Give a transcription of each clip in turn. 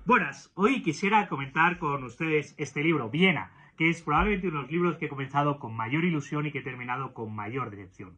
Buenas, hoy quisiera comentar con ustedes este libro, Viena, que es probablemente uno de los libros que he comenzado con mayor ilusión y que he terminado con mayor decepción.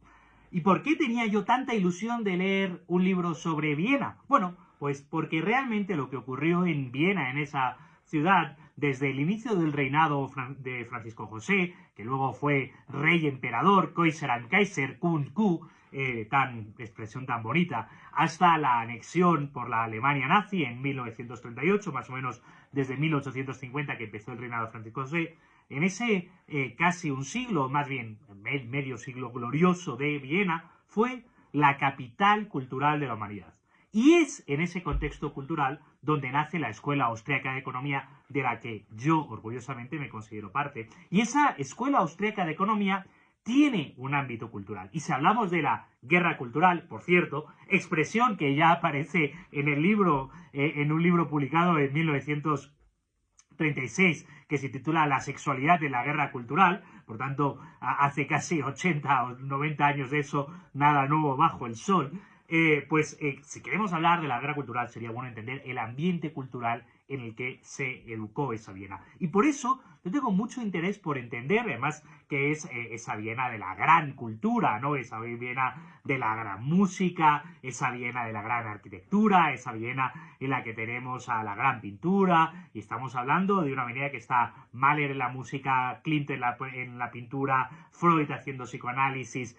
¿Y por qué tenía yo tanta ilusión de leer un libro sobre Viena? Bueno, pues porque realmente lo que ocurrió en Viena, en esa ciudad, desde el inicio del reinado de Francisco José, que luego fue rey emperador, Kaiser and Kaiser, Kun Ku, expresión tan bonita, hasta la anexión por la Alemania nazi en 1938, más o menos desde 1850 que empezó el reinado de Francisco José. En ese casi un siglo, más bien medio siglo glorioso de Viena, fue la capital cultural de la humanidad. Y es en ese contexto cultural donde nace la Escuela Austriaca de Economía, de la que yo orgullosamente me considero parte. Y esa Escuela Austriaca de Economía tiene un ámbito cultural. Y si hablamos de la guerra cultural, por cierto, expresión que ya aparece en el libro, en un libro publicado en 1936, que se titula La sexualidad de la guerra cultural, por tanto, hace casi 80 o 90 años de eso, nada nuevo bajo el sol. Si queremos hablar de la guerra cultural, sería bueno entender el ambiente cultural en el que se educó esa Viena. Y por eso yo tengo mucho interés por entender, además, que es esa Viena de la gran cultura, ¿no? Esa Viena de la gran música, esa Viena de la gran arquitectura, esa Viena en la que tenemos a la gran pintura, y estamos hablando de una Viena que está Mahler en la música, Klimt en la pintura, Freud haciendo psicoanálisis,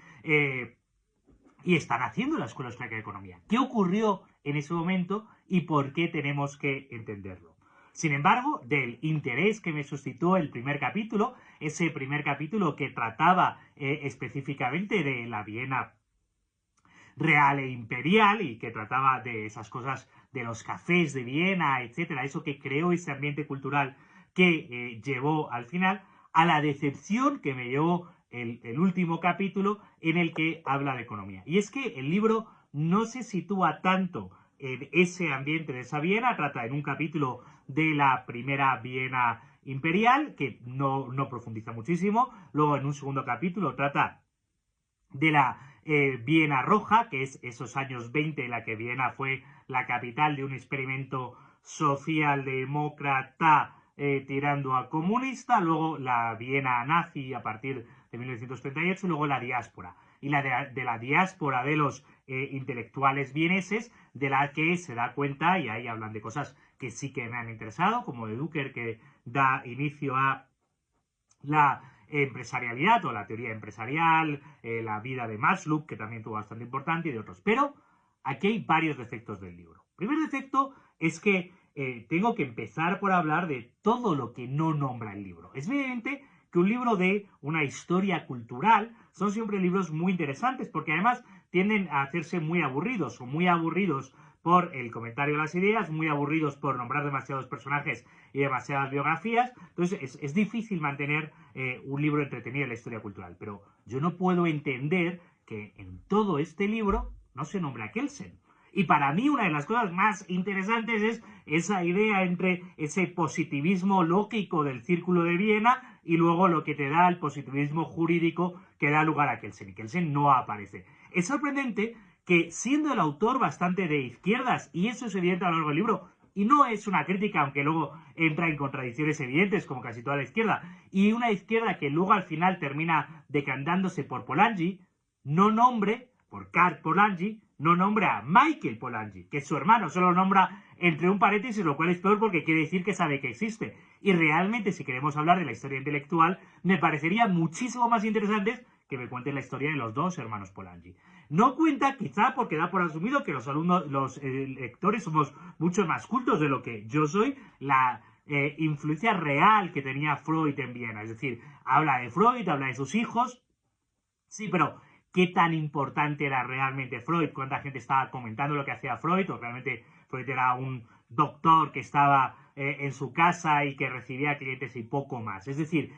y están haciendo la Escuela Austriaca de Economía. ¿Qué ocurrió en ese momento y por qué tenemos que entenderlo? Sin embargo, del interés que me suscitó el primer capítulo, ese primer capítulo que trataba específicamente de la Viena real e imperial y que trataba de esas cosas de los cafés de Viena, etcétera, eso que creó ese ambiente cultural que llevó al final a la decepción que me llevó el último capítulo en el que habla de economía. Y es que el libro no se sitúa tanto en ese ambiente de esa Viena, trata en un capítulo de la primera Viena imperial, que no profundiza muchísimo, luego en un segundo capítulo trata de la Viena Roja, que es esos años 20 en la que Viena fue la capital de un experimento socialdemócrata tirando a comunista, luego la Viena nazi a partir de 1938, y luego la diáspora. Y de la diáspora de los intelectuales vieneses, de la que se da cuenta, y ahí hablan de cosas que sí que me han interesado, como de Ducker, que da inicio a la empresarialidad o la teoría empresarial, la vida de Maslow, que también tuvo bastante importante, y de otros. Pero aquí hay varios defectos del libro. El primer defecto es que tengo que empezar por hablar de todo lo que no nombra el libro. Es evidente que un libro de una historia cultural son siempre libros muy interesantes, porque además tienden a hacerse muy aburridos, o muy aburridos por el comentario de las ideas, muy aburridos por nombrar demasiados personajes y demasiadas biografías. Entonces es difícil mantener un libro entretenido en la historia cultural. Pero yo no puedo entender que en todo este libro no se nombra a Kelsen. Y para mí una de las cosas más interesantes es esa idea entre ese positivismo lógico del Círculo de Viena y luego lo que te da el positivismo jurídico que da lugar a Kelsen. Y Kelsen no aparece. Es sorprendente que siendo el autor bastante de izquierdas, y eso es evidente a lo largo del libro, y no es una crítica, aunque luego entra en contradicciones evidentes, como casi toda la izquierda, y una izquierda que luego al final termina decantándose por Polanyi, no nombre, por Karl Polanyi, no nombra a Michael Polanyi, que es su hermano, solo nombra entre un paréntesis, lo cual es peor porque quiere decir que sabe que existe. Y realmente, si queremos hablar de la historia intelectual, me parecería muchísimo más interesante que me cuenten la historia de los dos hermanos Polanyi. No cuenta, quizá porque da por asumido que los lectores somos mucho más cultos de lo que yo soy, la influencia real que tenía Freud en Viena. Es decir, habla de Freud, habla de sus hijos. Sí, pero ¿qué tan importante era realmente Freud? ¿Cuánta gente estaba comentando lo que hacía Freud? ¿O realmente Freud era un doctor que estaba en su casa y que recibía clientes y poco más? Es decir,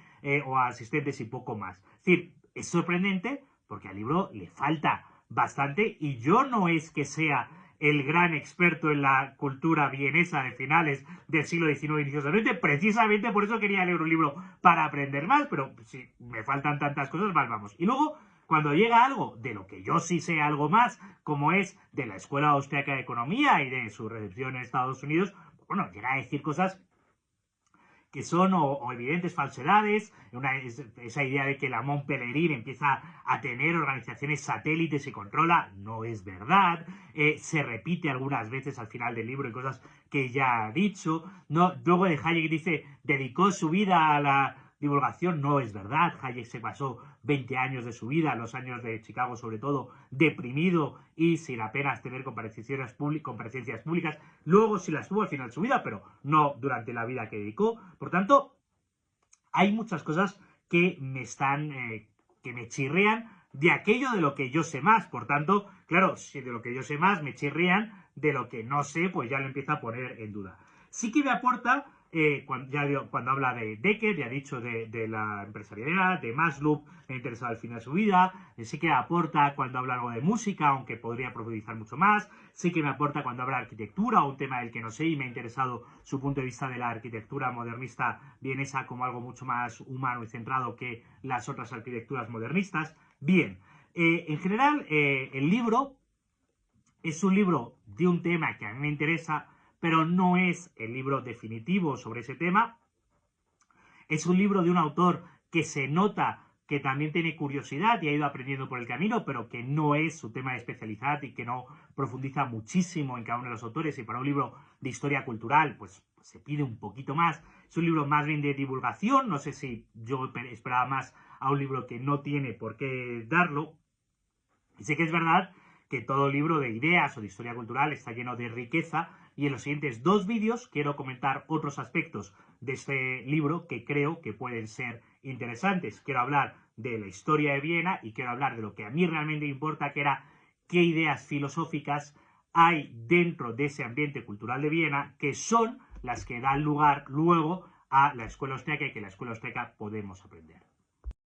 o asistentes y poco más. Es decir, es sorprendente porque al libro le falta bastante y yo no es que sea el gran experto en la cultura vienesa de finales del siglo XIX y inicios del XX, precisamente por eso quería leer un libro para aprender más, pero si me faltan tantas cosas, mal vamos. Y luego, cuando llega algo de lo que yo sí sé algo más, como es de la Escuela Austriaca de Economía y de su recepción en Estados Unidos, bueno, llega a decir cosas que son o evidentes falsedades, esa idea de que la Montpellerin empieza a tener organizaciones satélites y controla, no es verdad, se repite algunas veces al final del libro y cosas que ya ha dicho, no, luego de Hayek dice, dedicó su vida a la divulgación, no es verdad, Hayek se pasó 20 años de su vida, los años de Chicago sobre todo, deprimido y sin apenas tener comparecencias públicas, luego sí las tuvo al final de su vida, pero no durante la vida que dedicó, por tanto, hay muchas cosas que que me chirrean de aquello de lo que yo sé más, por tanto, claro, si de lo que yo sé más me chirrean, de lo que no sé, pues ya lo empiezo a poner en duda. Sí que me aporta cuando habla de Becker, ya ha dicho de la empresarialidad, de Maslow, me ha interesado al final de su vida, sí que me aporta cuando habla algo de música, aunque podría profundizar mucho más, sí que me aporta cuando habla de arquitectura, un tema del que no sé, y me ha interesado su punto de vista de la arquitectura modernista vienesa como algo mucho más humano y centrado que las otras arquitecturas modernistas. Bien, en general, el libro es un libro de un tema que a mí me interesa, pero no es el libro definitivo sobre ese tema. Es un libro de un autor que se nota que también tiene curiosidad y ha ido aprendiendo por el camino, pero que no es su tema de especialidad y que no profundiza muchísimo en cada uno de los autores. Y para un libro de historia cultural, pues se pide un poquito más. Es un libro más bien de divulgación. No sé si yo esperaba más a un libro que no tiene por qué darlo. Y sé que es verdad que todo libro de ideas o de historia cultural está lleno de riqueza y en los siguientes 2 vídeos quiero comentar otros aspectos de este libro que creo que pueden ser interesantes. Quiero hablar de la historia de Viena y quiero hablar de lo que a mí realmente importa, que era qué ideas filosóficas hay dentro de ese ambiente cultural de Viena que son las que dan lugar luego a la escuela austríaca y que en la escuela austríaca podemos aprender.